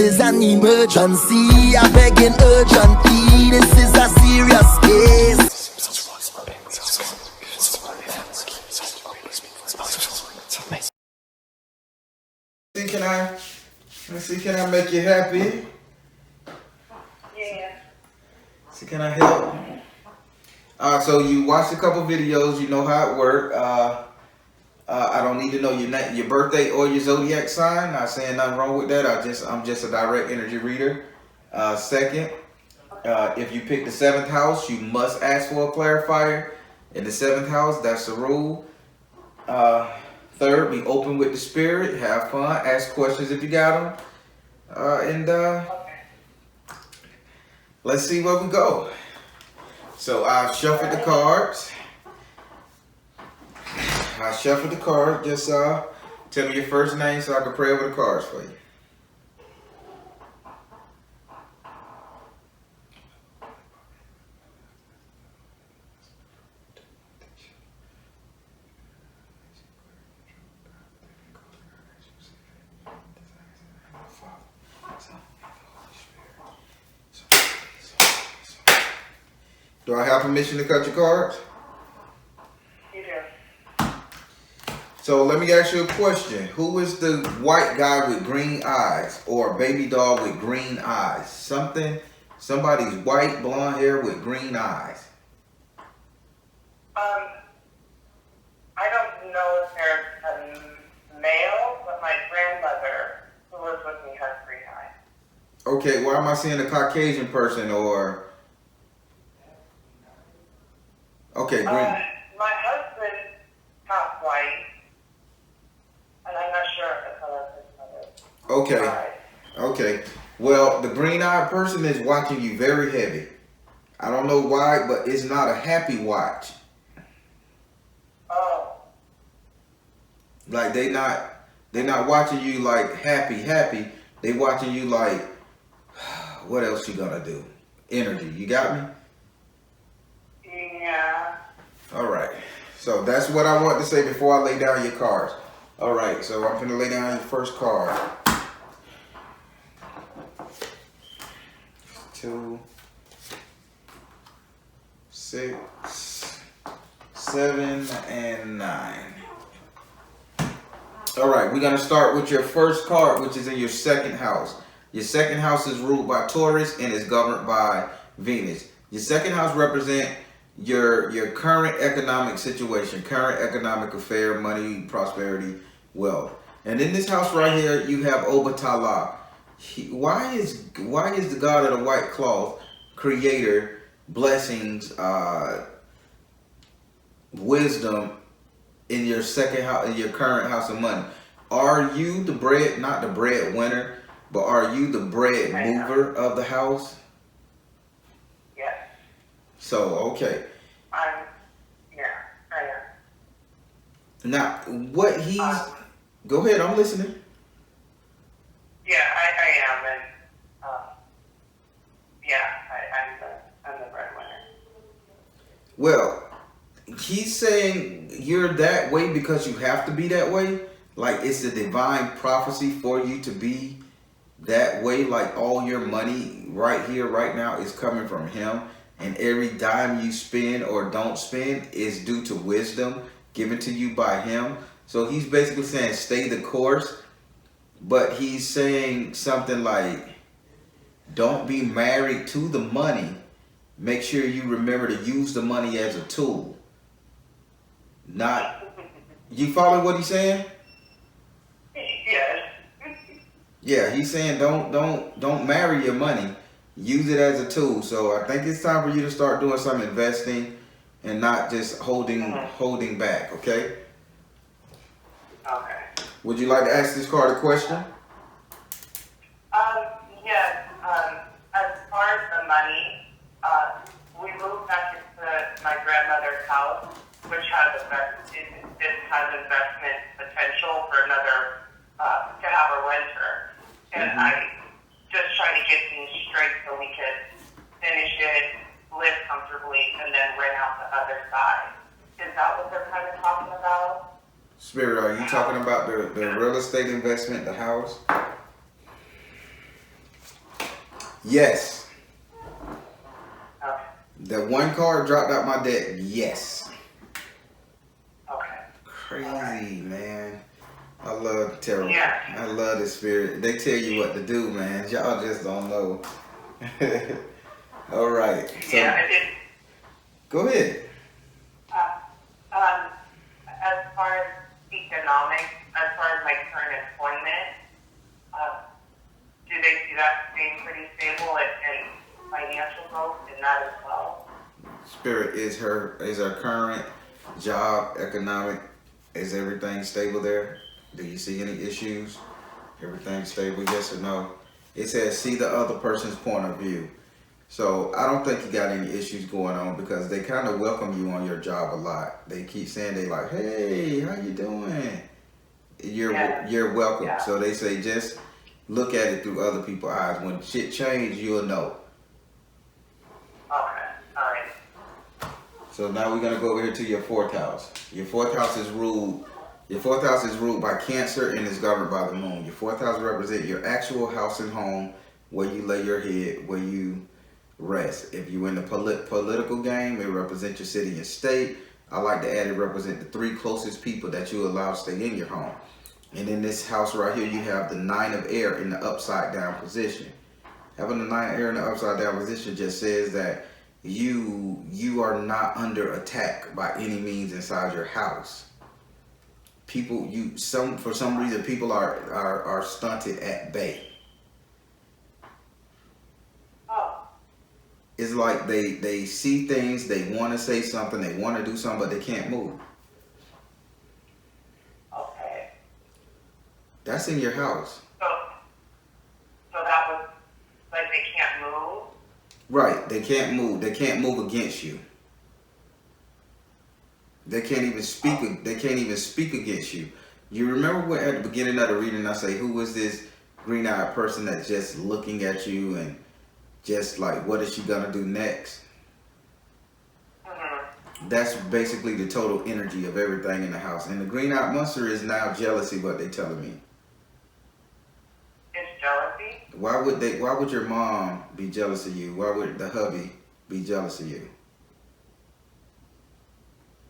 is an emergency. I begging urgently. This is a serious case. Can I make you happy? Yeah. So can I help? So you watched a couple videos, you know how it works. I don't need to know your birthday or your zodiac sign. Not saying nothing wrong with that. I'm just a direct energy reader. Second, if you pick the 7th house, you must ask for a clarifier in the 7th house. That's the rule. Third, be open with the spirit. Have fun. Ask questions if you got them. Let's see where we go. So I shuffled the cards. Just tell me your first name so I can pray over the cards for you. Do I have permission to cut your cards? You do. So let me ask you a question. Who is the white guy with green eyes or a baby doll with green eyes? Somebody's white, blonde hair with green eyes. I don't know if there's a male, but my grandmother who lives with me has green eyes. Okay, why am I seeing a Caucasian person or... Okay, green. My husband half white, and I'm not sure if the color of his mother. Okay. Well, the green-eyed person is watching you very heavy. I don't know why, but it's not a happy watch. Oh. Like they're not watching you like happy. They watching you like, what else you gonna do? Energy. You got me? Yeah. All right. So that's what I want to say before I lay down your cards. All right. So I'm gonna lay down your first card. 2, 6, 7, and 9. All right, we're gonna start with your first card, which is in your 2nd house. Your 2nd house is ruled by Taurus and is governed by Venus. Your 2nd house represents your current economic situation, current economic affair, money, prosperity, wealth. And in this house right here, you have Obatala. Why is the God of the white cloth, creator, blessings, wisdom in your 2nd house, in your current house of money? Are you the not the breadwinner, but are you the bread mover of the house? Yes. So, okay. I am. Now, what he's... Go ahead, I'm listening. Yeah, I am, and I'm the breadwinner. Well, he's saying you're that way because you have to be that way. Like it's a divine prophecy for you to be that way. Like all your money right here, right now is coming from him. And every dime you spend or don't spend is due to wisdom given to you by him. So he's basically saying stay the course. But he's saying something like, don't be married to the money. Make sure you remember to use the money as a tool. Not, you follow what he's saying? Yes. Yeah, he's saying don't marry your money. Use it as a tool. So I think it's time for you to start doing some investing and not just holding back, okay? Okay. Would you like to ask this card a question? Yes. As far as the money, we moved back into my grandmother's house, which has investment potential for another to have a renter, and I just try to get things straight so we could finish it, live comfortably, and then rent out the other side. Is that what they're kind of talking about? Spirit, are you talking about the real estate investment, the house? Yes. Okay. That one card dropped out my deck. Yes. Okay. Crazy, man. I love tarot. Yeah. I love the spirit. They tell you what to do, man. Y'all just don't know. All right. So, Yeah, I did. go ahead. As far as economics, as far as my current employment, do they see that staying pretty stable and financial growth in that as well? Spirit is her current job, economic. Is everything stable there? Do you see any issues? Everything stable? Yes or no? It says see the other person's point of view. So I don't think you got any issues going on because they kind of welcome you on your job a lot. They keep saying they like, hey, how you doing? You're welcome. Yeah. So they say just look at it through other people's eyes. When shit change, you'll know. Okay, all right. So now we're gonna go over here to your fourth house. Your fourth house is ruled. Your fourth house is ruled by Cancer and is governed by the moon. Your fourth house represents your actual house and home, where you lay your head, where you rest. If you in the political game, it represents your city and state. I like to add it represent the three closest people that you allow to stay in your home. And in this house right here, you have the 9 of air in the upside down position. Having the 9 of air in the upside down position just says that you are not under attack by any means inside your house. People, for some reason, people are stunted at bay. Oh, It's like they see things, they want to say something, they want to do something, but they can't move. okay. That's in your house. So that was, like, they can't move? Right, they can't move. They can't move against you. They can't even speak. They can't even speak against you. You remember when at the beginning of the reading I say, who was this green-eyed person that's just looking at you and just like, what is she gonna do next? Mm-hmm. That's basically the total energy of everything in the house. And the green-eyed monster is now jealousy. What they telling me? It's jealousy? Why would your mom be jealous of you? Why would the hubby be jealous of you?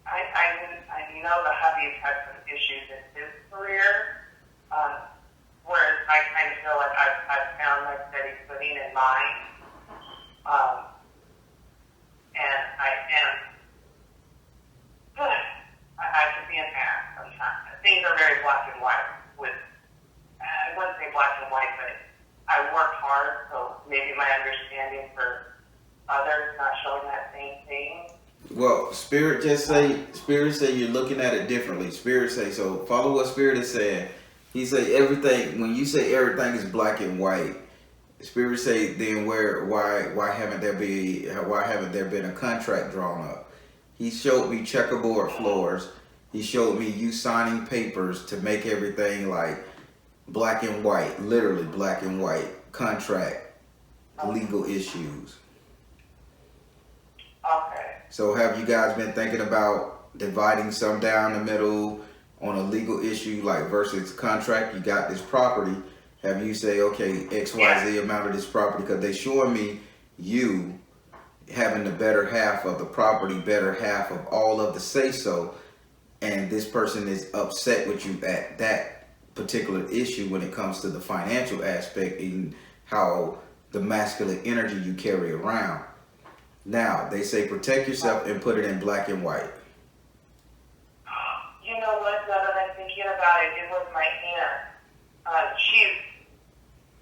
I know the hubby's had some issues in his career, whereas I kind of feel like I've found my steady footing in mine. And I could be an ass sometimes. Things are very black and white I wouldn't say black and white, but I work hard, so maybe my understanding for others not showing that same thing. Well, Spirit say you're looking at it differently. Spirit say, so follow what Spirit is saying. He say everything, when you say everything is black and white, Spirit say then why haven't there been a contract drawn up? He showed me checkerboard floors. He showed me you signing papers to make everything like black and white, literally black and white, contract, legal issues. Okay. So have you guys been thinking about dividing some down the middle on a legal issue, like versus contract? You got this property. Have you say, okay, XYZ amount of this property, because they showing me you having the better half of the property, better half of all of the say-so, and this person is upset with you at that particular issue when it comes to the financial aspect and how the masculine energy you carry around. Now, they say protect yourself and put it in black and white. You know what, now that I'm thinking about it, it was my aunt. She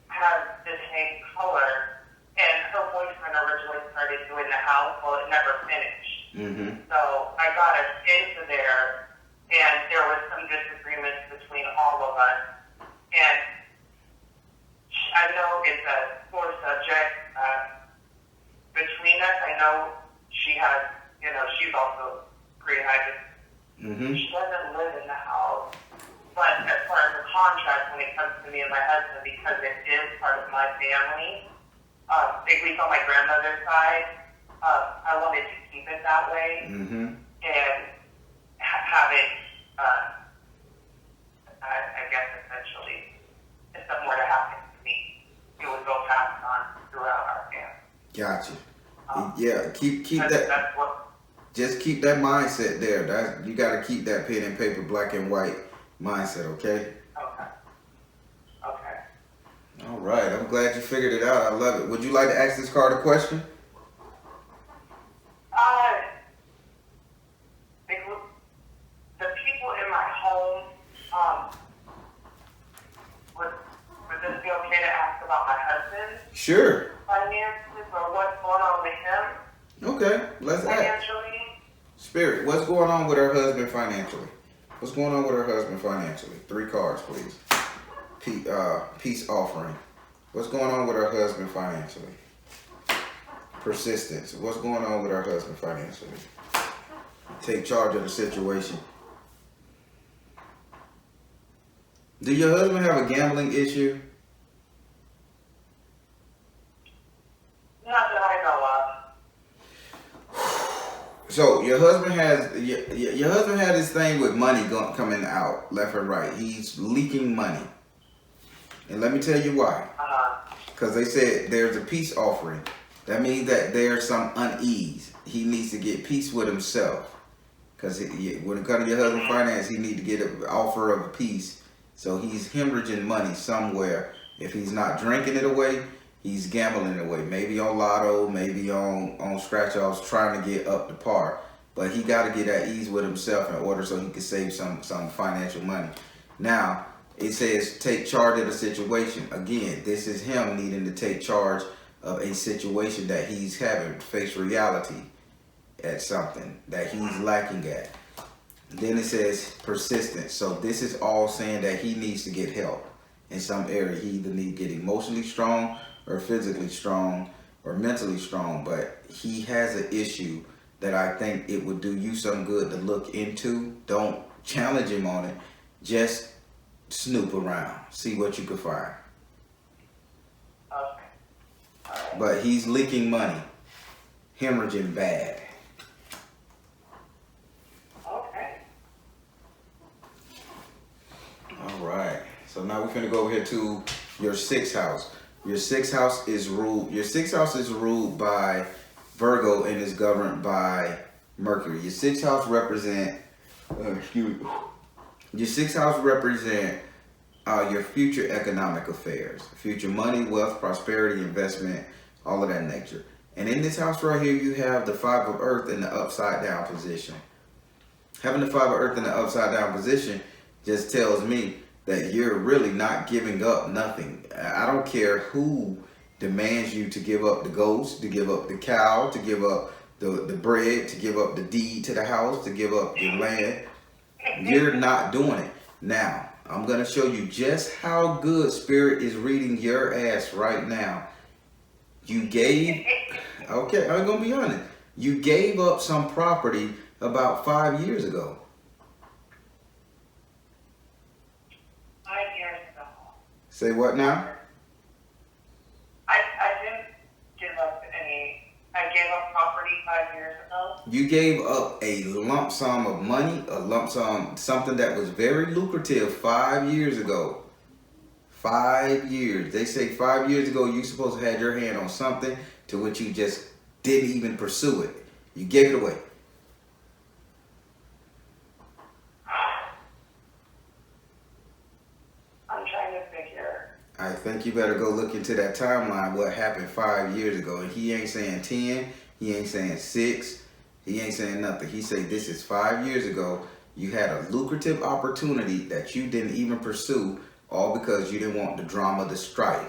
has the same color, and her boyfriend originally started doing the house, well, it never finished. Mm-hmm. So I got us into there, and there was some disagreements between all of us. And I know it's a sore subject between us. I know she has, she's also green. She doesn't live in the house. But as far as the contract, when it comes to me and my husband, because it is part of my family, at least on my grandmother's side, I wanted to keep it that way and have it, I guess essentially, if something were to happen to me, it would go passed on throughout our family. Gotcha. Um, Yeah, keep that. That's what. Just keep that mindset there. You got to keep that pen and paper, black and white mindset. Okay. Okay. Okay. All right. I'm glad you figured it out. I love it. Would you like to ask this card a question? The people in my home, would this be okay to ask about my husband? Sure. Finances or what's going on with him? Okay. Let's ask. Financially? Spirit, what's going on with her husband financially? What's going on with her husband financially? 3 cards, please. Peace offering. What's going on with her husband financially? Persistence. What's going on with her husband financially? Take charge of the situation. Do your husband have a gambling issue? Not that I know of. So your husband had this thing with money coming out left and right. He's leaking money, and let me tell you why. Because they said there's a peace offering. That means that there's some unease. He needs to get peace with himself. Because when it comes to your husband's finance, he needs to get an offer of peace. So he's hemorrhaging money somewhere. If he's not drinking it away, he's gambling it away. Maybe on lotto, maybe on scratch-offs, trying to get up to par. But he got to get at ease with himself in order so he can save some financial money. Now, it says take charge of the situation. Again, this is him needing to take charge of a situation that he's having, face reality at something that he's lacking at. Then it says persistence. So this is all saying that he needs to get help in some area. He either needs to get emotionally strong or physically strong or mentally strong. But he has an issue that I think it would do you some good to look into. Don't challenge him on it. Just snoop around. See what you can find. Okay. All right. But he's leaking money. Hemorrhaging bad. All right. So now we're gonna go over here to your 6th house. Your 6th house is ruled. Your 6th house is ruled by Virgo and is governed by Mercury. Your 6th house represent. Excuse me. Your 6th house represent your future economic affairs, future money, wealth, prosperity, investment, all of that nature. And in this house right here, you have the 5 of Earth in the upside down position. Having the 5 of Earth in the upside down position just tells me that you're really not giving up nothing. I don't care who demands you to give up the ghost, to give up the cow, to give up the bread, to give up the deed to the house, to give up your land. You're not doing it. Now, I'm going to show you just how good Spirit is reading your ass right now. You gave, okay, I'm going to be honest. You gave up some property about 5 years ago. 5 years ago. Say what now? I didn't give up any. I gave up property 5 years ago. You gave up a lump sum of money, a lump sum, something that was very lucrative 5 years ago. 5 years. They say 5 years ago you supposed to have your hand on something to which you just didn't even pursue it. You gave it away. I'm trying to figure. I think you better go look into that timeline, what happened 5 years ago. And he ain't saying 10, he ain't saying 6, he ain't saying nothing. He say this is 5 years ago. You had a lucrative opportunity that you didn't even pursue, all because you didn't want the drama, the strife.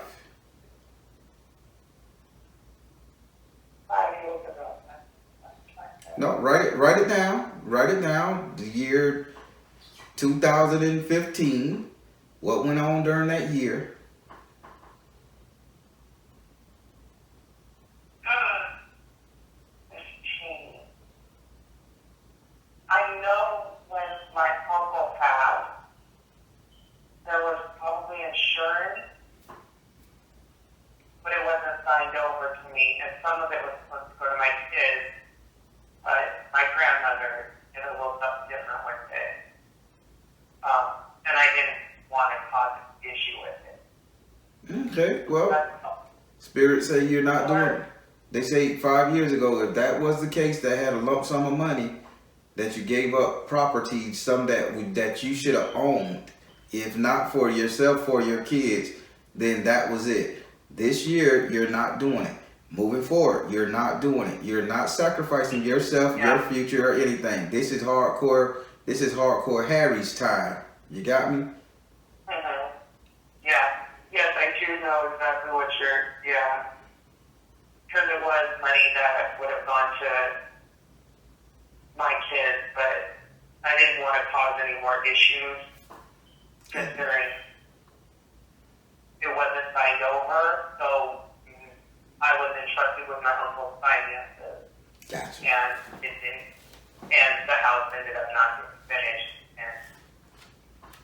5 years ago. No, write it down. Write it down. The year 2015. What went on during that year? I know when my uncle passed, there was probably insurance, but it wasn't signed over to me, and some of it was supposed to go to my kids, but my grandmother did a little something different with it, and I didn't want to cause an issue with it. Okay, well, Spirit say you're not doing it. They say 5 years ago, if that was the case, that had a lump sum of money, that you gave up property, some that you should have owned, if not for yourself, for your kids, then that was it. This year, you're not doing it. Moving forward, you're not doing it. You're not sacrificing yourself, your future, or anything. This is hardcore. This is hardcore Harry's time. You got me? Mm-hmm. Yeah. Yes, I do know exactly what you're. Yeah. Because it was money that would have gone to my kids, but I didn't want to cause any more issues, considering it wasn't signed over. So I was entrusted with my uncle's finances. Gotcha. And it didn't. And the house ended up not getting finished. And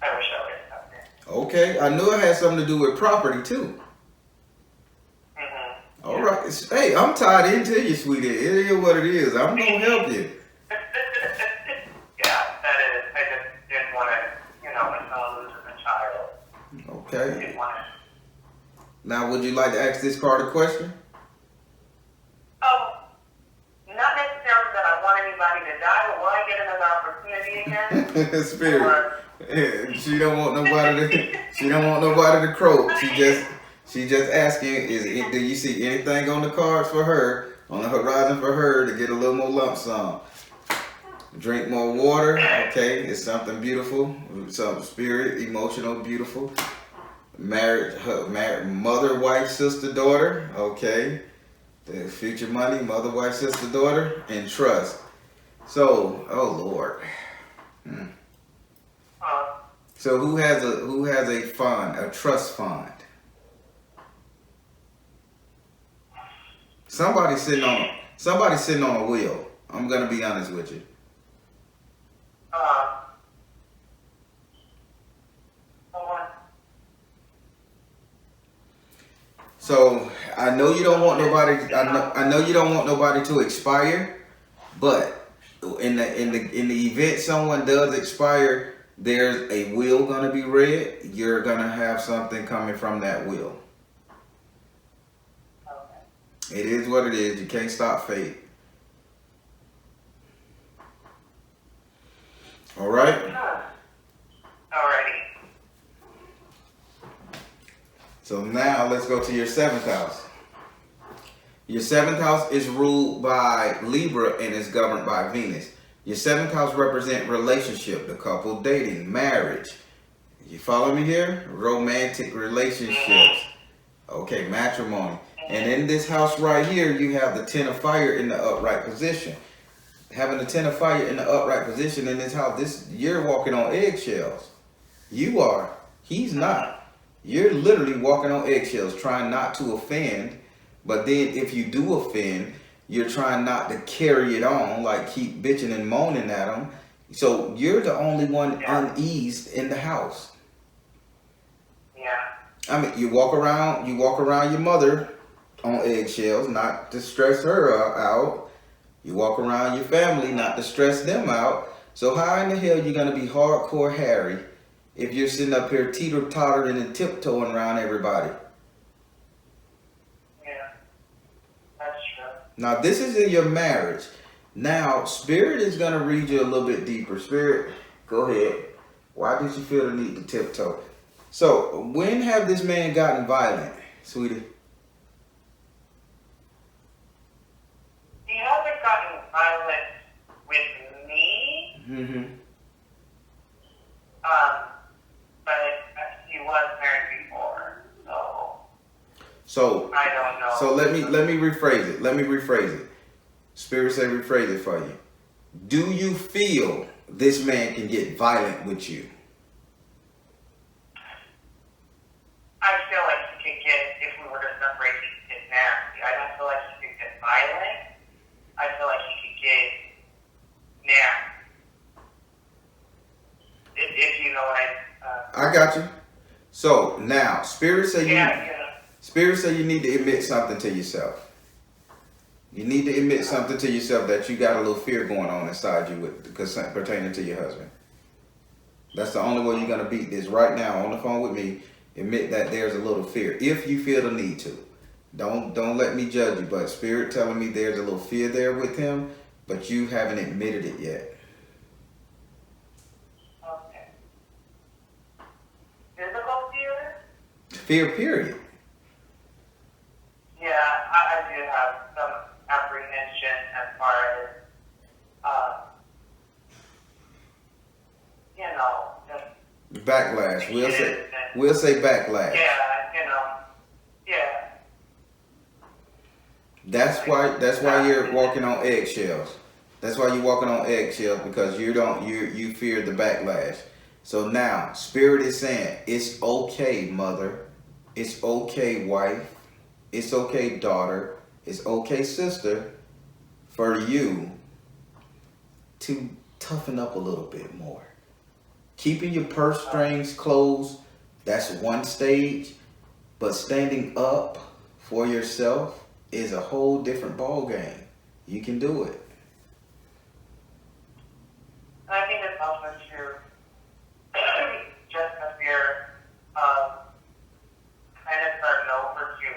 I wish I would have stopped there. Okay, I knew it had something to do with property too. Mm-hmm. All right. Hey, I'm tied into you, sweetie. It is what it is. I'm gonna help you. Yeah, that is. I just didn't want to, when someone loses a child. Okay. Didn't want to. Now, would you like to ask this card a question? Not necessarily that I want anybody to die, but will I get another opportunity again? Spirit. She don't want nobody to. She don't want nobody to croak. She just asking. Do you see anything on the cards for her, on the horizon for her to get a little more lump sum? Drink more water. Okay, it's something beautiful. Something spirit, emotional, beautiful. Married, mother, wife, sister, daughter. Okay. The future money, mother, wife, sister, daughter, and trust. So, oh Lord. So who has a fund, a trust fund? Somebody sitting on a wheel. I'm gonna be honest with you. So I know you don't want nobody. I know you don't want nobody to expire, but in the event someone does expire, there's a will gonna be read. You're gonna have something coming from that will. Okay. It is what it is. You can't stop fate. All right. Alrighty. So now let's go to your 7th house. Your 7th house is ruled by Libra and is governed by Venus. Your 7th house represents relationship, the couple dating, marriage. You follow me here? Romantic relationships. Okay, matrimony. And in this house right here, you have the 10 of fire in the upright position. Having the 10 of fire in the upright position in this house, you're walking on eggshells. You are. He's not. You're literally walking on eggshells, trying not to offend. But then if you do offend, you're trying not to carry it on, like keep bitching and moaning at them. So you're the only one uneased in the house. Yeah. I mean, you walk around your mother on eggshells, not to stress her out. You walk around your family, not to stress them out. So how in the hell you gonna be hardcore Harry if you're sitting up here teeter-tottering and tiptoeing around everybody? Yeah, that's true. Now, this is in your marriage. Now, Spirit is going to read you a little bit deeper. Spirit, go ahead. Why did you feel the need to tiptoe? So, when have this man gotten violent, sweetie? He hasn't gotten violent with me. Mm-hmm. But he was married before, So I don't know. So let me rephrase it. Let me rephrase it. Spirit say rephrase it for you. Do you feel this man can get violent with you? I feel like he could get, if we were to separate, he could get nasty. I don't feel like he could get violent. I feel like he could get nasty. If you know what I got you. So now, Spirit say Spirit say you need to admit something to yourself. You need to admit something to yourself that you got a little fear going on inside you pertaining to your husband. That's the only way you're gonna beat this right now on the phone with me. Admit that there's a little fear if you feel the need to. Don't let me judge you, but Spirit telling me there's a little fear there with him, but you haven't admitted it yet. Okay. Physical fear? Fear, period. Yeah, I do have some apprehension as far as, just Backlash. kids We'll say backlash. yeah. That's why you're walking on eggshells. That's why you're walking on eggshells, because you fear the backlash. So now Spirit is saying it's okay, mother. It's okay, wife. It's okay, daughter. It's okay, sister, for you to toughen up a little bit more. Keeping your purse strings closed, that's one stage, but standing up for yourself is a whole different ball game. You can do it. I think it's also true, just the fear of kind of starting over too,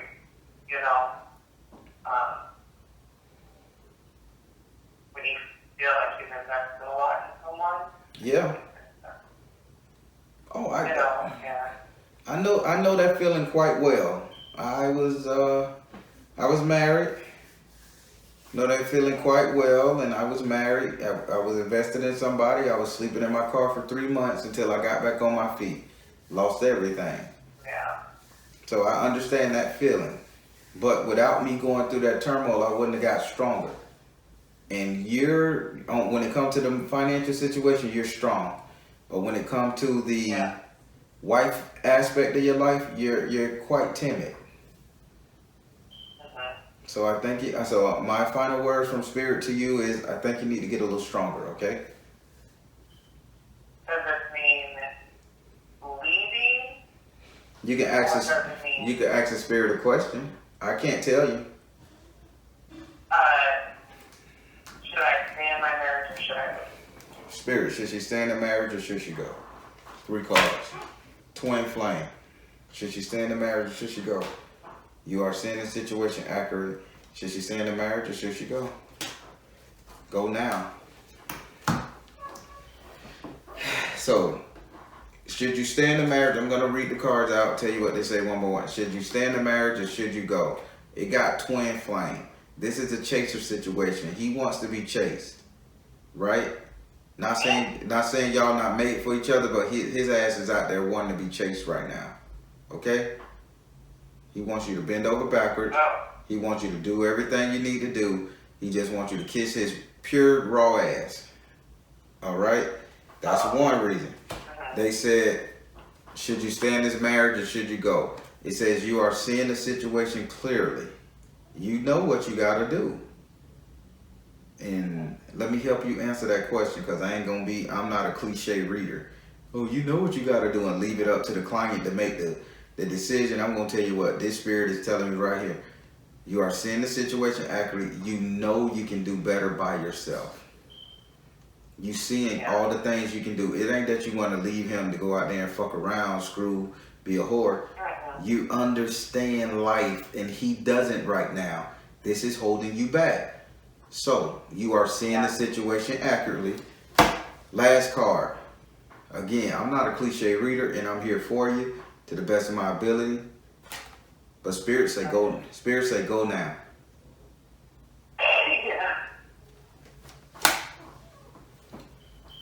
when you feel like you've invested a lot in someone. Yeah. Oh, Yeah. I know that feeling quite well. I was married. Know that feeling quite well, and I was married. I was invested in somebody. I was sleeping in my car for 3 months until I got back on my feet. Lost everything. Yeah. So I understand that feeling. But without me going through that turmoil, I wouldn't have got stronger. And when it comes to the financial situation, you're strong. But when it comes to the wife aspect of your life, you're quite timid. So I think so my final words from Spirit to you is, I think you need to get a little stronger, okay? Does this mean leaving? You can ask the Spirit a question. I can't tell you. Should I stay in my marriage or should I leave? Spirit, should she stay in the marriage or should she go? 3 cards. Twin flame. Should she stay in the marriage or should she go? You are seeing the situation accurately. Should she stay in the marriage or should she go? Go now. So, should you stay in the marriage? I'm going to read the cards out, tell you what they say one by one. Should you stay in the marriage or should you go? It got twin flame. This is a chaser situation. He wants to be chased, right? Not saying y'all not made for each other, but his ass is out there wanting to be chased right now. Okay? He wants you to bend over backwards. He wants you to do everything you need to do. He just wants you to kiss his pure raw ass. All right? That's one reason. They said, should you stay in this marriage or should you go? It says you are seeing the situation clearly. You know what you got to do. And let me help you answer that question, because I'm not a cliche reader. Oh, you know what you got to do and leave it up to the client to make the decision. I'm going to tell you what this Spirit is telling me right here. You are seeing the situation accurately. You know you can do better by yourself. You seeing all the things you can do. It ain't that you want to leave him to go out there and fuck around, screw, be a whore. You understand life, and he doesn't right now. This is holding you back. So, you are seeing the situation accurately. Last card. Again, I'm not a cliche reader, and I'm here for you to the best of my ability. But Spirit say go. Spirit say go now.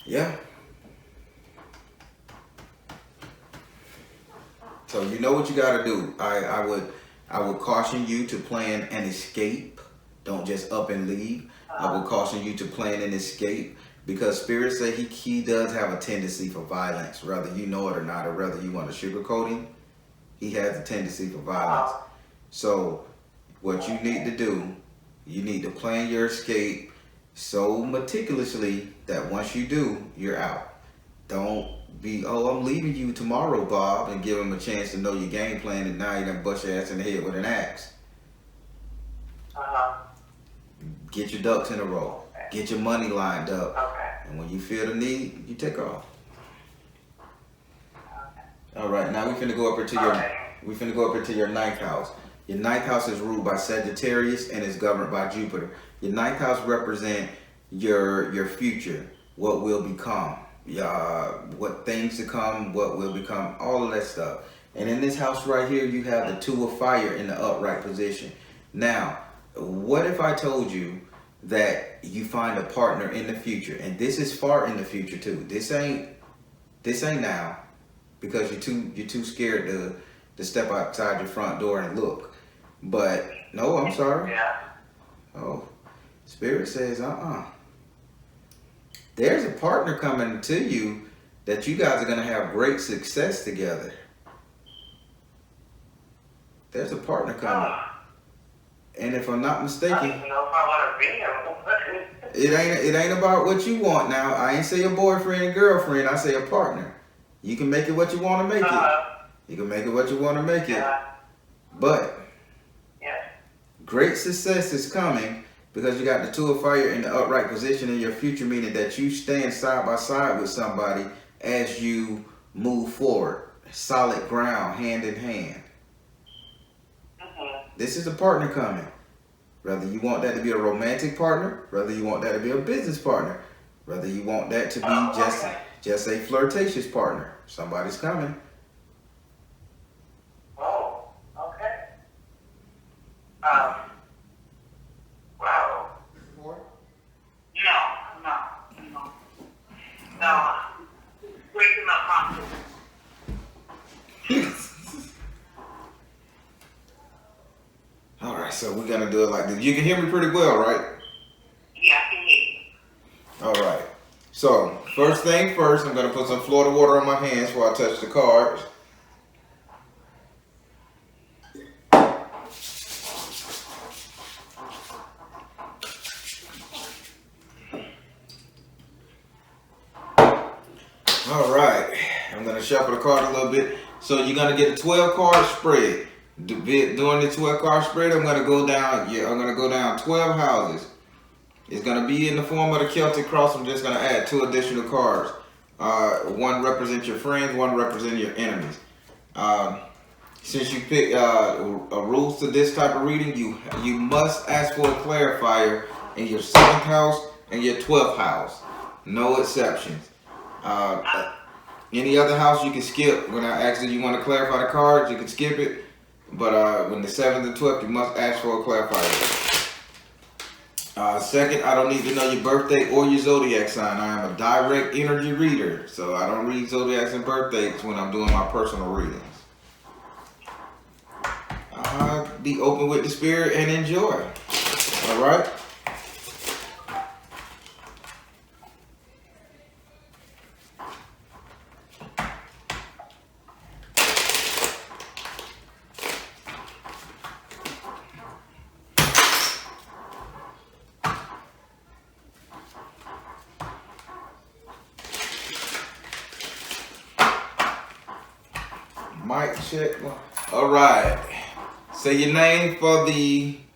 Yeah. So you know what you got to do. I would caution you to plan an escape. Don't just up and leave. I would caution you to plan an escape, because Spirit say he does have a tendency for violence, whether you know it or not, or whether you want to sugarcoat him. He has a tendency for violence. So what you need to do, you need to plan your escape so meticulously that once you do, you're out. Don't be, I'm leaving you tomorrow, Bob, and give him a chance to know your game plan, and now you done bust your ass in the head with an axe. Get your ducks in a row. Get your money lined up. And when you feel the need, you take off. All right, now we finna go up into your 9th house. Your ninth house is ruled by Sagittarius and is governed by Jupiter. Your ninth house represents your future, what will become, what things to come, what will become, all of that stuff. And in this house right here, you have the Two of Fire in the upright position. Now, what if I told you that you find a partner in the future, and this is far in the future too. This ain't now, because you're too scared to step outside your front door and look. But no, I'm sorry. Yeah. Oh, Spirit says, there's a partner coming to you that you guys are gonna have great success together. There's a partner coming. And if I'm not mistaken, I don't even know if I want to be him. it ain't about what you want now. I ain't say a boyfriend and girlfriend, I say a partner. You can make it what you want to make it. You can make it what you want to make it. But great success is coming because you got the Two of Fire in the upright position in your future, meaning that you stand side by side with somebody as you move forward. Solid ground, hand in hand. This is a partner coming. Whether you want that to be a romantic partner, whether you want that to be a business partner, whether you want that to be just a flirtatious partner. Somebody's coming. Oh, okay. Wow. No. Waking up conscious. All right, so we're gonna do it like this. You can hear me pretty well, right? Yeah, I can hear you. All right. So first thing first, I'm gonna put some Florida water on my hands before I touch the cards. All right, I'm gonna shuffle the card a little bit. So you're gonna get a 12 card spread. During the 12 card spread, I'm gonna go down 12 houses. It's gonna be in the form of the Celtic cross. I'm just gonna add 2 additional cards. One represents your friends, one represents your enemies. Since you pick rules to this type of reading, you must ask for a clarifier in your 7th house and your 12th house. No exceptions. Any other house you can skip. When I ask that you want to clarify the cards, you can skip it. But when the 7th and 12th, you must ask for a clarifier. Second, I don't need to know your birthday or your zodiac sign. I am a direct energy reader, so I don't read zodiacs and birthdays when I'm doing my personal readings. Be open with the spirit and enjoy. All right? Mic check. All right. Say your name for me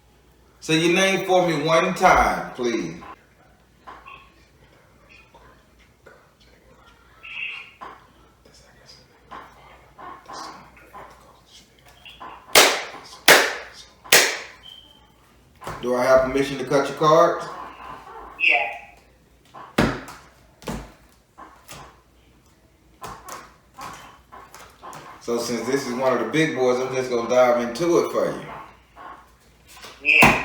one time, please. Do I have permission to cut your cards? Yeah. So since this is one of the big boys, I'm just gonna dive into it for you. Yeah.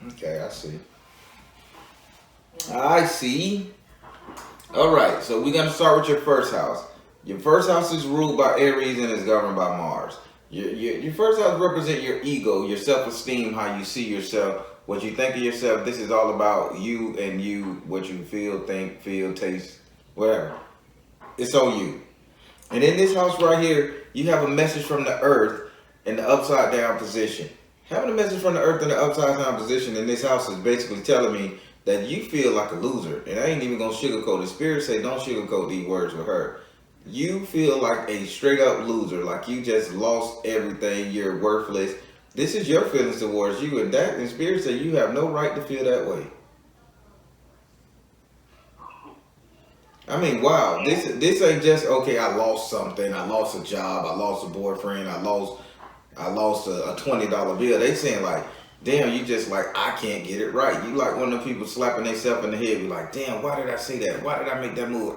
Okay, I see. All right, so we're going to start with your first house. Your first house is ruled by Aries and is governed by Mars. Your first house represents your ego, your self-esteem, how you see yourself, what you think of yourself. This is all about you and you, what you feel, think, taste, whatever. It's on you. And in this house right here, you have a message from the earth in the upside down position. Having a message from the earth in the upside down position in this house is basically telling me that you feel like a loser. And I ain't even gonna sugarcoat it. Spirit say don't sugarcoat these words with her. You feel like a straight up loser, like you just lost everything, you're worthless. This is your feelings towards you, and that and Spirit say you have no right to feel that way. I mean, wow, this ain't just okay, I lost something, I lost a job, I lost a boyfriend, I lost a $20 bill. They saying like, damn, you just like, I can't get it right. You like one of the people slapping themselves in the head, be like, damn, why did I say that? Why did I make that move?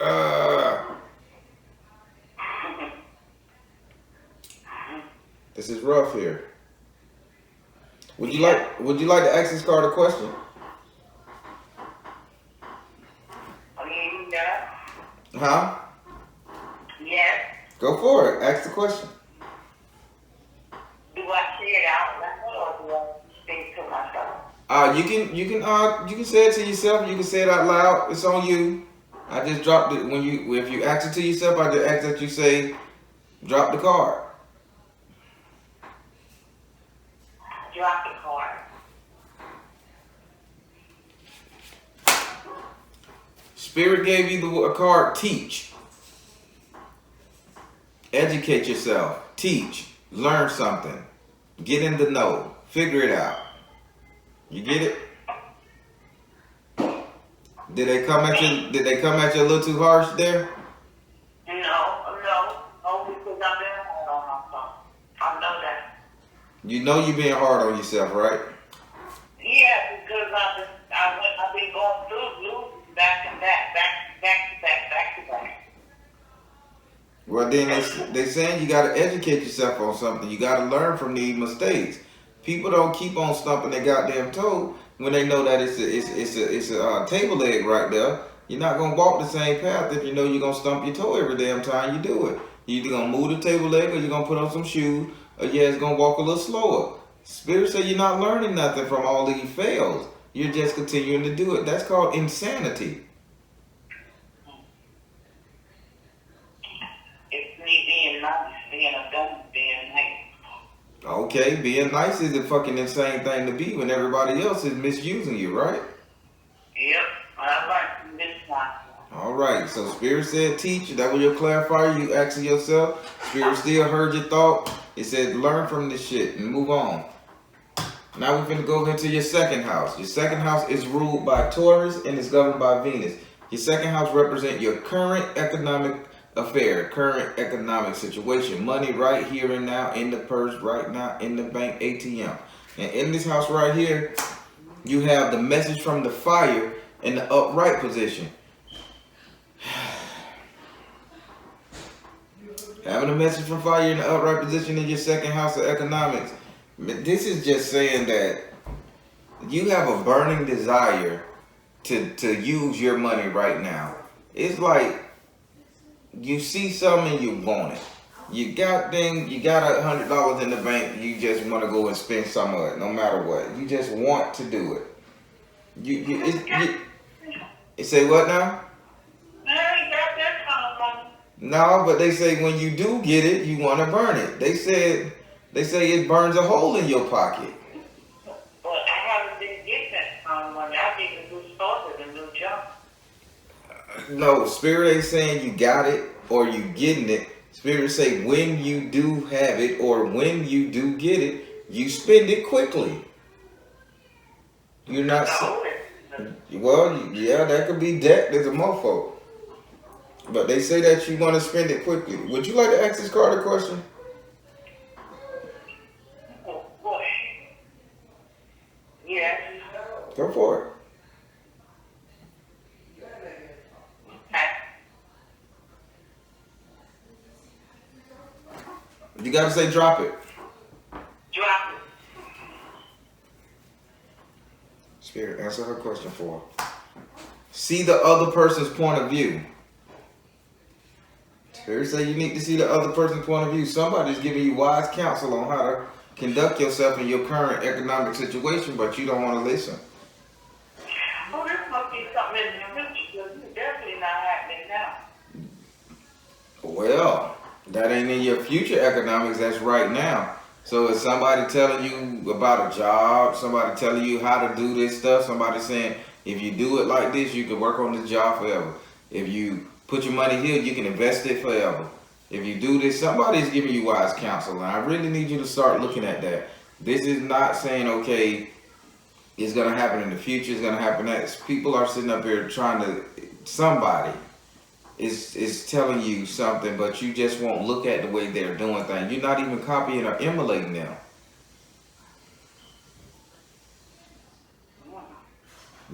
This is rough here. Would you like to ask this card a question? Huh? Yes. Go for it. Ask the question. Do I say it out loud or do I speak to myself? You can say it to yourself. You can say it out loud. It's on you. I just dropped it if you ask it to yourself. I just ask that you say, drop the card. Drop the card. Spirit gave you a card, teach. Educate yourself. Teach. Learn something. Get in the know. Figure it out. You get it? Did they come at you a little too harsh there? No. Only because I've been hard on myself. I know that. You know you're being hard on yourself, right? Yeah, because I've been going through losing back to back. Well, then they saying you got to educate yourself on something. You got to learn from these mistakes. People don't keep on stumping their goddamn toe when they know that it's a table leg right there. You're not gonna walk the same path if you know you're gonna stump your toe every damn time you do it. You're either gonna move the table leg, or you're gonna put on some shoes, or it's gonna walk a little slower. Spirit say you're not learning nothing from all these fails. You're just continuing to do it. That's called insanity. It's me being nice, being a dumb, being nice. Okay, being nice is a fucking insane thing to be when everybody else is misusing you, right? Yep, I learned from this one. All right, so Spirit said teach. That was your clarifier. You asking yourself. Spirit still heard your thought. It said learn from this shit and move on. Now we're going to go into your second house. Your second house is ruled by Taurus and is governed by Venus. Your second house represents your current economic affair, current economic situation. Money right here and now in the purse, right now in the bank, ATM. And in this house right here, you have the message from the fire in the upright position. Having a message from fire in the upright position in your second house of economics. This is just saying that you have a burning desire to use your money right now. It's like you see something and you want it. You got $100 in the bank. You just want to go and spend some of it, no matter what. You just want to do it. You say what now? I ain't got that kind of money. No, but they say when you do get it, you want to burn it. They say it burns a hole in your pocket. But I haven't been getting that kind of money. I need a new started, a new job. No, Spirit ain't saying you got it or you getting it. Spirit say when you do have it or when you do get it, you spend it quickly. You're not. Well, yeah, that could be debt. There's a mofo. But they say that you want to spend it quickly. Would you like to ask this card a question? Oh, boy. Yes. Go for it. You gotta say drop it. Drop it. Spirit, answer her question for her. See the other person's point of view. Spirit say you need to see the other person's point of view. Somebody's giving you wise counsel on how to conduct yourself in your current economic situation, but you don't want to listen. Well, this must be something in the future because it's definitely not happening now. Well, that ain't in your future economics, that's right now. So is somebody telling you about a job, somebody telling you how to do this stuff, somebody saying, If you do it like this, you can work on this job forever. If you put your money here, you can invest it forever. If you do this, somebody's giving you wise counsel. And I really need you to start looking at that. This is not saying, okay, it's going to happen in the future, it's going to happen next. People are sitting up here trying to, somebody is telling you something, but you just won't look at the way they're doing things. You're not even copying or emulating them.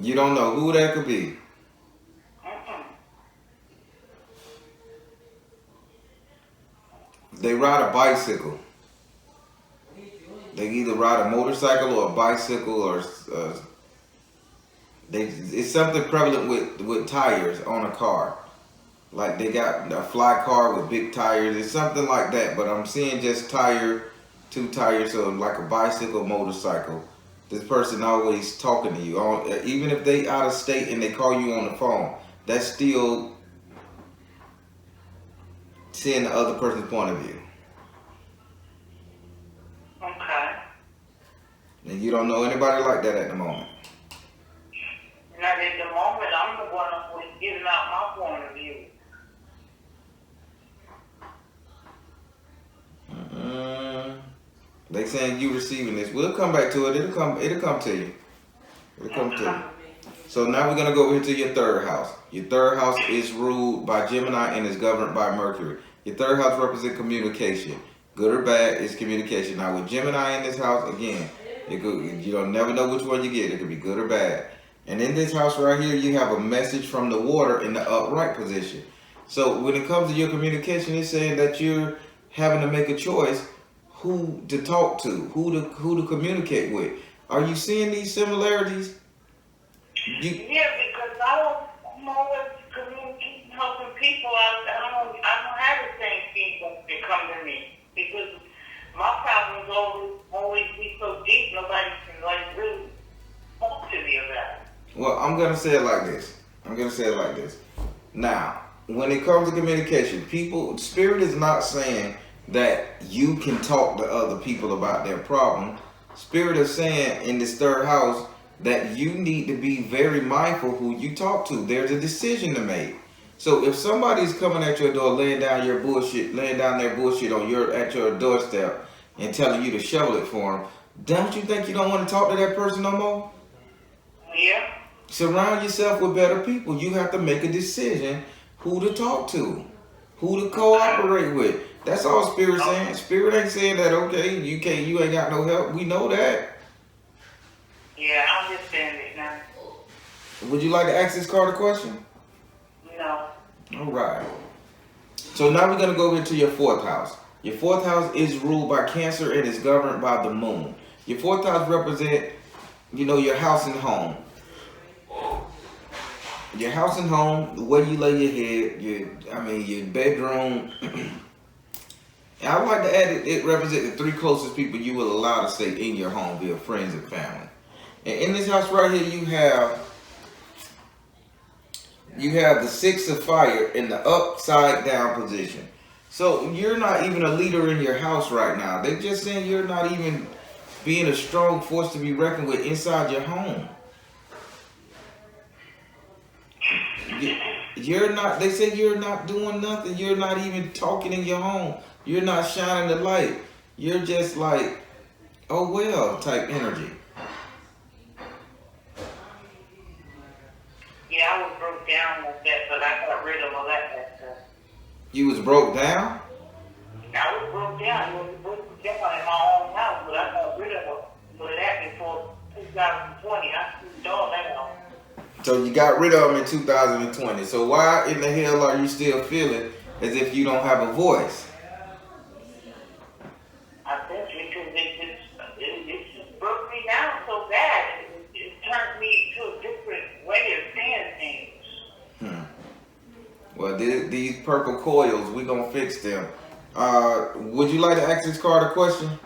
You don't know who that could be. They ride a bicycle. They either ride a motorcycle or a bicycle, or it's something prevalent with tires on a car. Like they got a fly car with big tires. It's something like that. But I'm seeing just two tires, so like a bicycle, motorcycle. This person always talking to you. Even if they out of state and they call you on the phone, that's still seeing the other person's point of view. Okay. And you don't know anybody like that at the moment. Not at the moment. I'm the one who's giving out my point of view. They saying you receiving this. We'll come back to it. It'll come to you. It'll come to you. So now we're gonna go over to your third house. Your third house is ruled by Gemini and is governed by Mercury. Your third house represents communication. Good or bad is communication. Now with Gemini in this house, again, you don't never know which one you get. It could be good or bad. And in this house right here, you have a message from the water in the upright position. So when it comes to your communication, it's saying that you're having to make a choice who to talk to, who to communicate with. Are you seeing these similarities? Yeah, because I'm always communicating, helping people out. I don't have the same people that come to me because my problems always be so deep. Nobody can like really talk to me about it. Well, I'm gonna say it like this. Now, when it comes to communication, Spirit is not saying that you can talk to other people about their problem. Spirit is saying in this third house that you need to be very mindful who you talk to. There's a decision to make. So if somebody's coming at your door, laying down their bullshit at your doorstep and telling you to shovel it for them, don't you think you don't want to talk to that person no more? Yeah. Surround yourself with better people. You have to make a decision who to talk to, who to cooperate with. That's all Spirit's saying. Spirit ain't saying that, okay, you ain't got no help. We know that. Yeah, I understand it now. Would you like to ask this card a question? No. All right. So now we're going to go into your fourth house. Your fourth house is ruled by Cancer and is governed by the moon. Your fourth house represents, your house and home. Your house and home, the way you lay your head, your bedroom. And I would like to add it represents the three closest people you will allow to stay in your home via friends and family. And in this house right here, you have the Six of Fire in the upside down position. So you're not even a leader in your house right now. They're just saying you're not even being a strong force to be reckoned with inside your home. They say you're not doing nothing. You're not even talking in your home. You're not shining the light. You're just like, oh well, type energy. Yeah, I was broke down with that, but I got rid of all that stuff. You was broke down? I was broke down. I was broke down in my own house, but I got rid of that before 2020. I screwed all that off. So you got rid of them in 2020. So why in the hell are you still feeling as if you don't have a voice? I think because it just broke me down so bad. It turned me to a different way of seeing things. Well, these purple coils, we're going to fix them. Would you like to ask this card a question?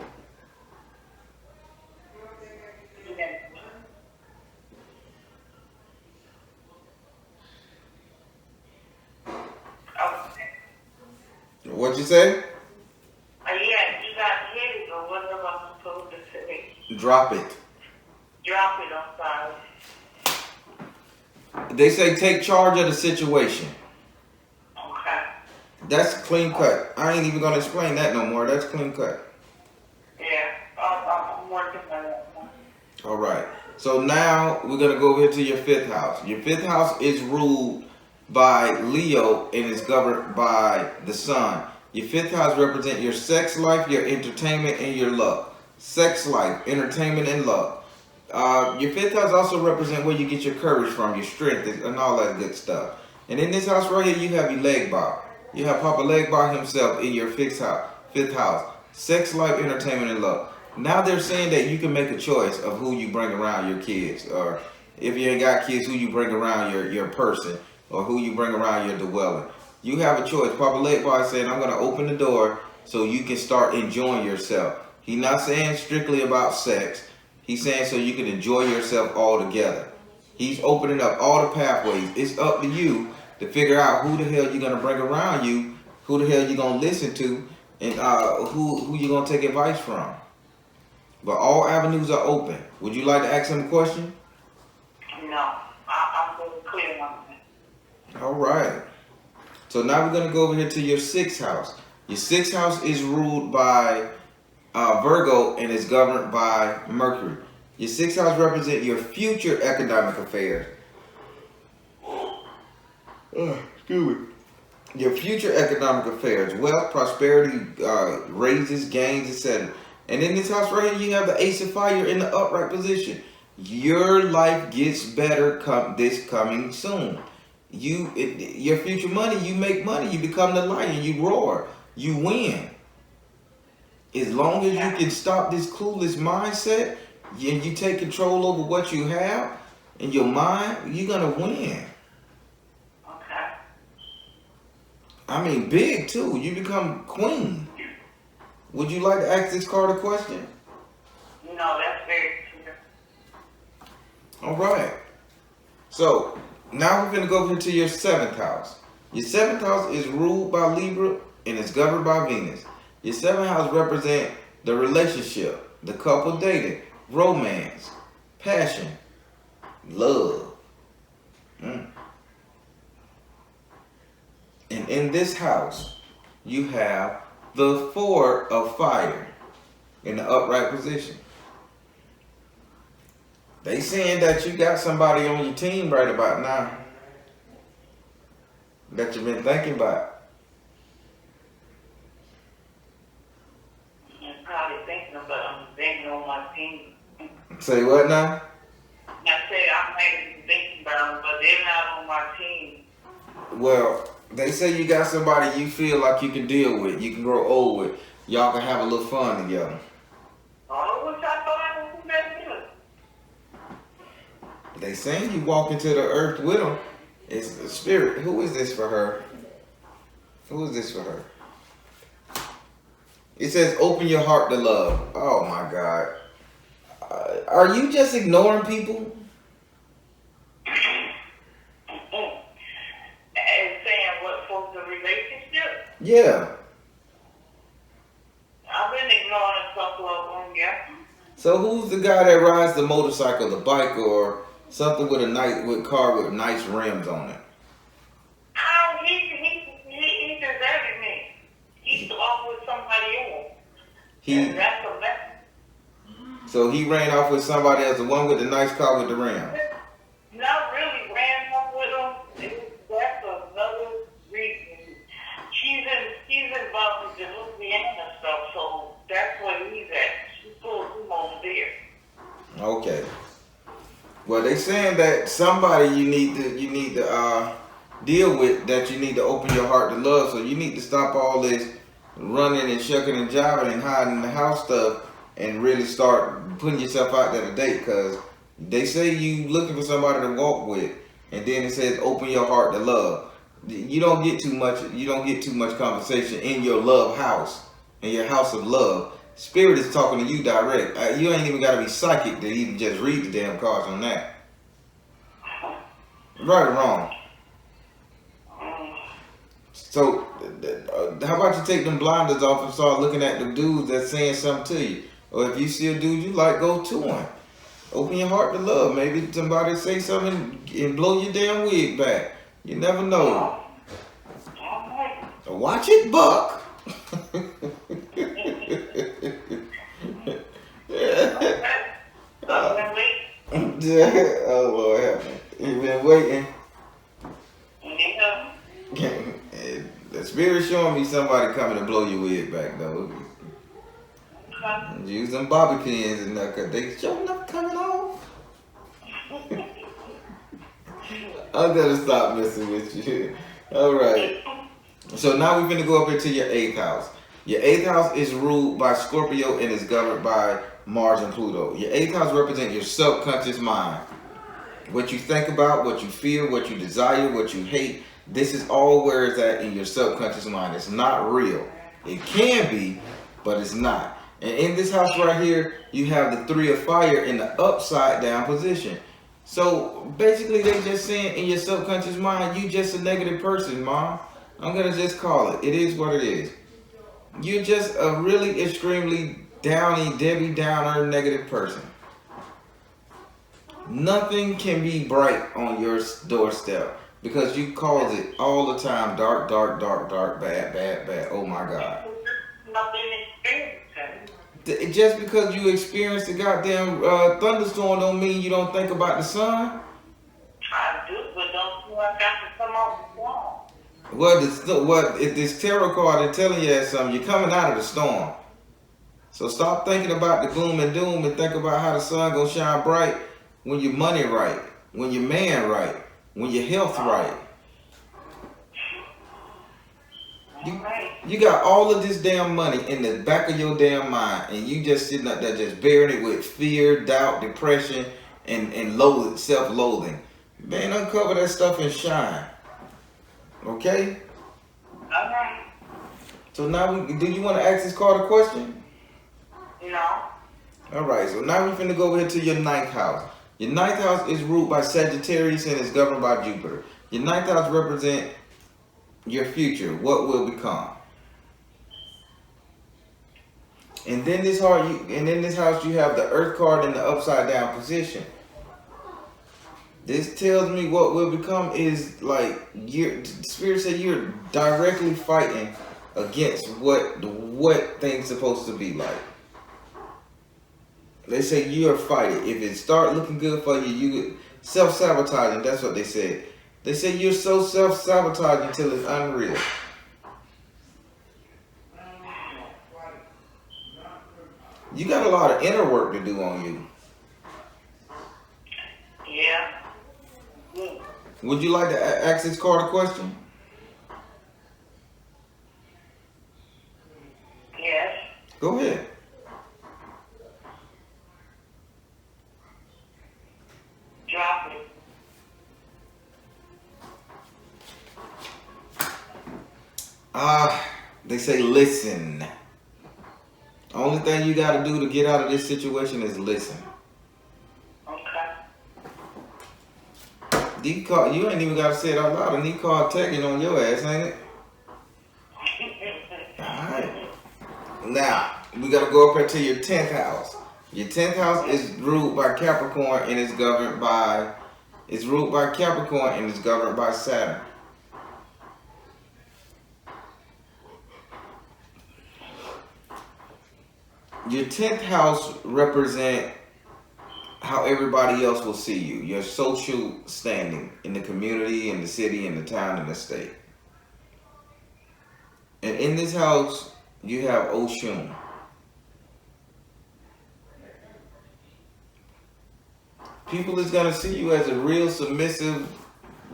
What'd you say? Yeah, you got hit it, or what am I supposed to say? Drop it. Drop it, I'm sorry. They say take charge of the situation. Okay. That's clean cut. I ain't even gonna explain that no more. That's clean cut. Yeah, I'm working on that one. All right. So now we're gonna go over here to your 5th house. Your 5th house is ruled by Leo and is governed by the sun. Your 5th house represents your sex life, your entertainment, and your luck. Sex life, entertainment, and luck. Your 5th house also represents where you get your courage from, your strength, and all that good stuff. And in this house right here, you have your leg bar. You have Papa Leg Bar himself in your 5th house. Sex life, entertainment, and luck. Now they're saying that you can make a choice of who you bring around your kids, or if you ain't got kids, who you bring around your person, or who you bring around your dwelling. You have a choice. Papa Leg Bar is saying, I'm going to open the door so you can start enjoying yourself. He's not saying strictly about sex. He's saying so you can enjoy yourself all together. He's opening up all the pathways. It's up to you to figure out who the hell you're going to bring around you, who the hell you're going to listen to, and who you're going to take advice from. But all avenues are open. Would you like to ask him a question? No, I'm really clear on that. All right. So now we're going to go over here to your 6th house. Your 6th house is ruled by Virgo and is governed by Mercury. Your 6th house represents your future economic affairs. Excuse me. Your future economic affairs, wealth, prosperity, raises, gains, etc. And in this house right here, you have the Ace of Fire in the upright position. Your life gets better this coming soon. Your future money, you make money, you become the lion, you roar, you win. As long as you can stop this clueless mindset and you take control over what you have in your mind, you're gonna win. Okay. I mean, big too. You become queen. Would you like to ask this card a question? No, that's very clear. All right. So now we're going to go over to your 7th house. Your 7th house is ruled by Libra and is governed by Venus. Your 7th house represents the relationship, the couple dating, romance, passion, love. And in this house, you have the 4 of fire in the upright position. They saying that you got somebody on your team right about now that you've been thinking about. I'm probably thinking on my team. Say what now? I say I might be thinking about them, but they're not on my team. Well, they say you got somebody you feel like you can deal with, you can grow old with. Y'all can have a little fun together. Oh, what y'all thought I was messing with? They saying you walk into the earth with them. It's the spirit. Who is this for her? Who is this for her? It says open your heart to love. Oh my God. Are you just ignoring people? Yeah. I've been ignoring a couple of them, yeah. So who's the guy that rides the motorcycle, the bike, or something with a car with nice rims on it? Oh, he deserted me. He's off with somebody else. And that's a mess. So he ran off with somebody else, the one with the nice car with the rim. Not really ran off with him. That's another reason. He's involved with the Louisiana stuff, so that's where he's at. She pulled him over there. Okay. Well, they saying that somebody you need to deal with, that you need to open your heart to love. So you need to stop all this running and shucking and jiving and hiding in the house stuff and really start putting yourself out there to date. Because they say you looking for somebody to walk with, and then it says open your heart to love. You don't get too much conversation in your love house, in your house of love. Spirit is talking to you direct. You ain't even got to be psychic to even just read the damn cards on that. Right or wrong? So, how about you take them blinders off and start looking at the dudes that's saying something to you? Or if you see a dude you like, go to him. Open your heart to love. Maybe somebody say something and blow your damn wig back. You never know. Watch it, Buck. Oh Lord, help me. You been waiting. The spirit showing me somebody coming to blow your wig back though. Use them bobby pins and that, cause they sure enough coming off. I'm gonna stop messing with you. All right. So now we're gonna go up into your 8th house. Your 8th house is ruled by Scorpio and is governed by Mars and Pluto. Your 8th house represents your subconscious mind. What you think about, what you feel, what you desire, what you hate. This is all where it's at in your subconscious mind. It's not real. It can be, but it's not. And in this house right here, you have the 3 of fire in the upside down position. So basically they just saying in your subconscious mind, you just a negative person, Mom. I'm going to just call it. It is what it is. You're just a really extremely downy, Debbie Downer negative person. Nothing can be bright on your doorstep because you cause it all the time. Dark, dark, dark, dark, bad, bad, bad. Oh my God. Just because you experienced a goddamn thunderstorm don't mean you don't think about the sun. I do, but don't feel like I got to come off the wall. Well, if this tarot card is telling you something, you're coming out of the storm. So stop thinking about the gloom and doom and think about how the sun gonna shine bright when your money right, when your man right, when your health right. You got all of this damn money in the back of your damn mind, and you just sitting up there just bearing it with fear, doubt, depression, and self-loathing. Man, uncover that stuff and shine. Okay? Okay. So now, do you want to ask this card a question? No. All right, so now we're finna go over here to your 9th house. Your 9th house is ruled by Sagittarius and is governed by Jupiter. Your 9th house represents your future, what will become. And then this house you have the Earth card in the upside down position. This tells me what will become is like Spirit said you're directly fighting against what things supposed to be like. They say you're fighting. If it start looking good for you, you self-sabotaging. That's what they said. They say you're so self-sabotaging until it's unreal. You got a lot of inner work to do on you. Yeah. Would you like to ask this card a question? Yes. Go ahead. Drop it. They say listen. Only thing you got to do to get out of this situation is listen. Okay. You ain't even got to say it out loud. And card tagging on your ass, ain't it? Alright. Now, we got to go up into your 10th house. Your 10th house is ruled by Capricorn and is governed by Saturn. Your 10th house represent how everybody else will see you, your social standing in the community, in the city, in the town, in the state. And in this house, you have Oshun. People is going to see you as a real submissive,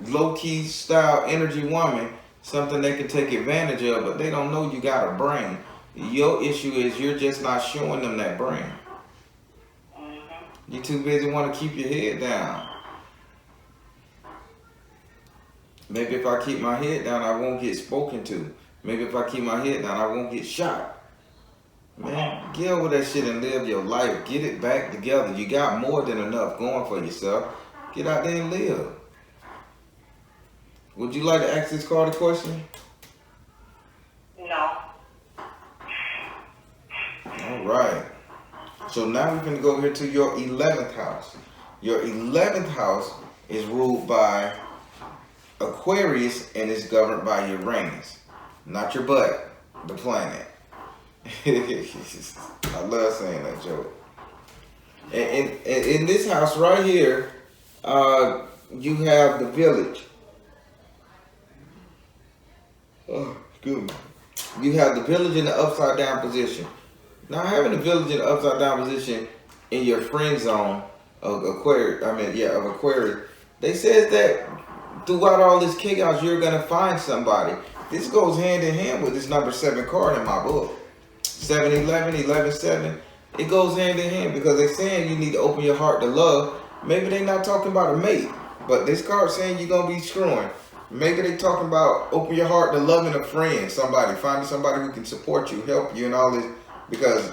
low-key style energy woman, something they can take advantage of, but they don't know you got a brain. Your issue is you're just not showing them that brain. You're too busy want to keep your head down. Maybe if I keep my head down, I won't get spoken to. Maybe if I keep my head down, I won't get shot. Man, get over that shit and live your life. Get it back together. You got more than enough going for yourself. Get out there and live. Would you like to ask this card a question? No. All right. So now we're going to go here to your 11th house. Your 11th house is ruled by Aquarius and is governed by Uranus. Not your butt, the planet. I love saying that joke. And in this house right here, you have the village. Oh, excuse me. You have the village in the upside down position. Now, having the village in the upside down position in your friend zone of Aquarius, of Aquarius, they says that throughout all this chaos, you're gonna find somebody. This goes hand in hand with this number 7 card in my book. 7-11, 11-7. It goes hand in hand because they're saying you need to open your heart to love. Maybe they're not talking about a mate, but this card saying you're gonna be screwing. Maybe they talking about open your heart to loving a friend, somebody, finding somebody who can support you, help you, and all this. Because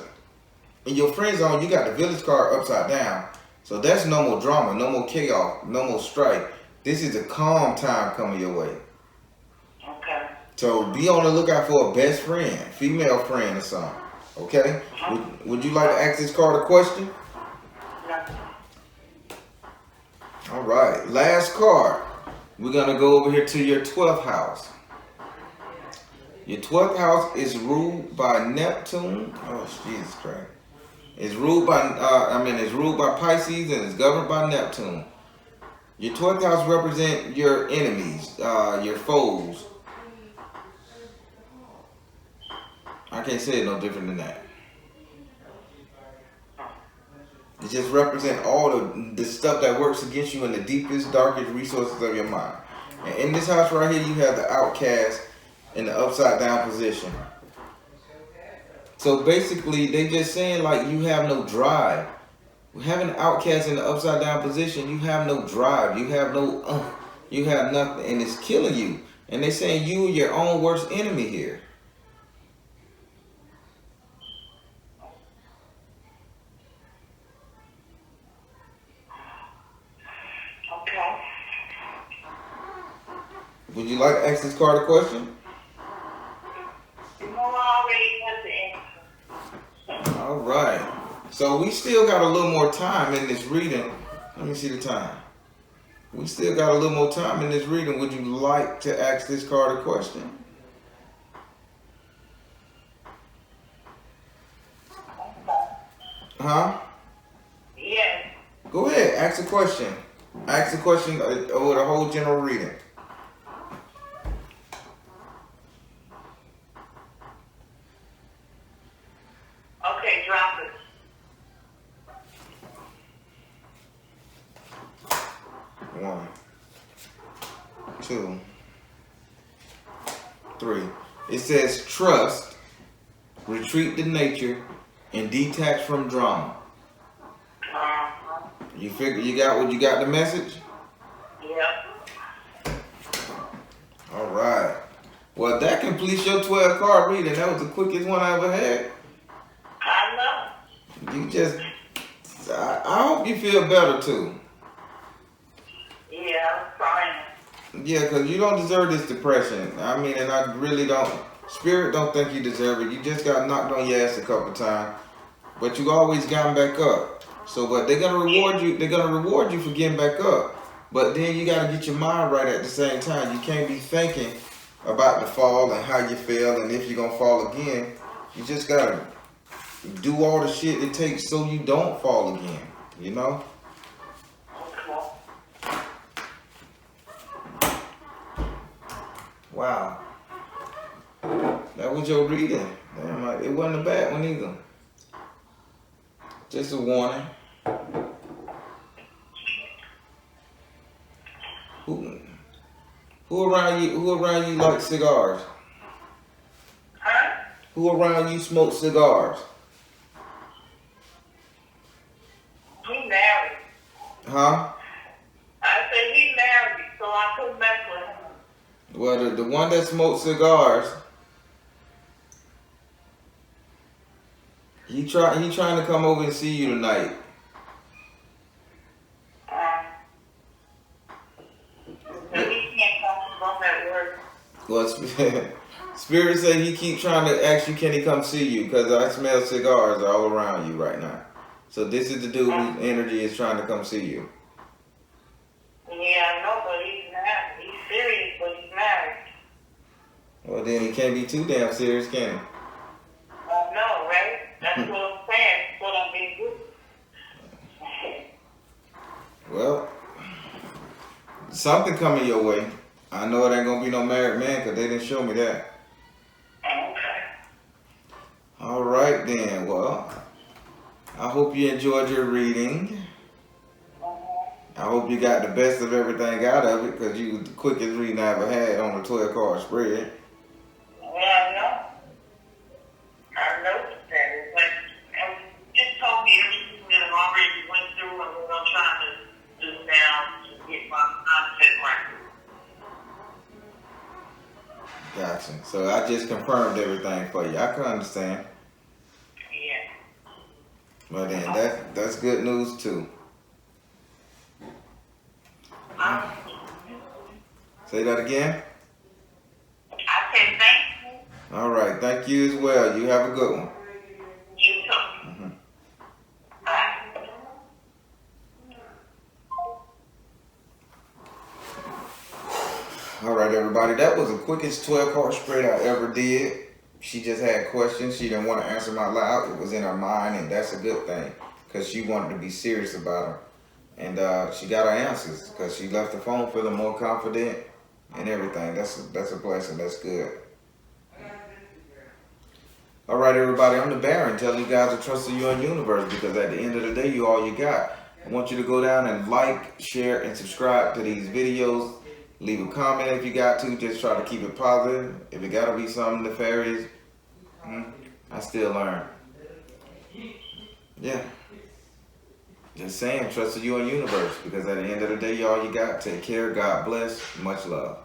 in your friend zone, you got the village card upside down. So that's no more drama, no more chaos, no more strife. This is a calm time coming your way. Okay. So be on the lookout for a best friend, female friend or something. Okay? Would you like to ask this card a question? No. All right. Last card. We're going to go over here to your 12th house. Your 12th house is ruled by Neptune. Oh, Jesus Christ. It's ruled by, it's ruled by Pisces and it's governed by Neptune. Your 12th house represents your enemies, your foes. I can't say it no different than that. It just represents all the stuff that works against you in the deepest, darkest resources of your mind. And in this house right here, you have the outcast in the upside down position. So basically, they just saying like you have no drive. Having an outcast in the upside down position, you have no drive. You have no, you have nothing, and it's killing you. And they're saying you are your own worst enemy here. Okay. Would you like to ask this card a question? No, I already have the answer. All right. So we still got a little more time in this reading. Let me see the time. We still got a little more time in this reading. Would you like to ask this card a question? Huh? Yes. Go ahead. Ask a question. Ask a question over the whole general reading. Okay, drop it. 1, 2, 3. It says trust, retreat to nature, and detach from drama. You figure you got the message? Yep. All right. Well, that completes your 12 card reading. That was the quickest one I ever had. I know. You just, I hope you feel better too. Yeah, I'm trying. Yeah, because you don't deserve this depression. I mean, and I really don't. Spirit don't think you deserve it. You just got knocked on your ass a couple times, but you always gotten back up. So, but they're gonna reward you. They're gonna reward you for getting back up. But then you gotta get your mind right at the same time. You can't be thinking about the fall and how you fell and if you're gonna fall again. You just gotta do all the shit it takes so you don't fall again. You know. Wow. That was your reading. Damn, it wasn't a bad one either. Just a warning. Who around you like cigars? Huh? Who around you smoke cigars? He married. Huh? I said he married, so I couldn't mess with him. Well, the one that smokes cigars, he trying to come over and see you tonight. So he can't come from at work. Well, Spirit said he keep trying to ask you, can he come see you? Because I smell cigars all around you right now. So this is the dude whose energy is trying to come see you. Yeah, I know, but he's not. He's serious, but he's married. Well, then he can't be too damn serious, can he? I know, right? That's what I'm saying. That's what I'm being good. Well, something coming your way. I know it ain't gonna be no married man because they didn't show me that. Okay. All right then. Well, I hope you enjoyed your reading. I hope you got the best of everything out of it because you was the quickest reading I ever had on a 12-card spread. Well, I know. I noticed that. It's like, and just told me everything that I've already went through and what I'm trying to do now to get my mindset right. Gotcha. So I just confirmed everything for you. I can understand. Yeah. But then that's good news too. Say that again. I said thank you. All right. Thank you as well. You have a good one. You too. Mm-hmm. Bye. All right, everybody. That was the quickest 12-card spread I ever did. She just had questions. She didn't want to answer them out loud. It was in her mind, and that's a good thing because she wanted to be serious about them. And she got her answers because she left the phone feeling more confident and everything. That's a blessing. That's good. All right, everybody. I'm the Baron telling you guys to trust in your universe because at the end of the day, you all you got. I want you to go down and like, share, and subscribe to these videos. Leave a comment if you got to. Just try to keep it positive. If it got to be something nefarious, I still learn. Yeah. Just saying, trust in your universe because at the end of the day, y'all you got. Take care. God bless. Much love.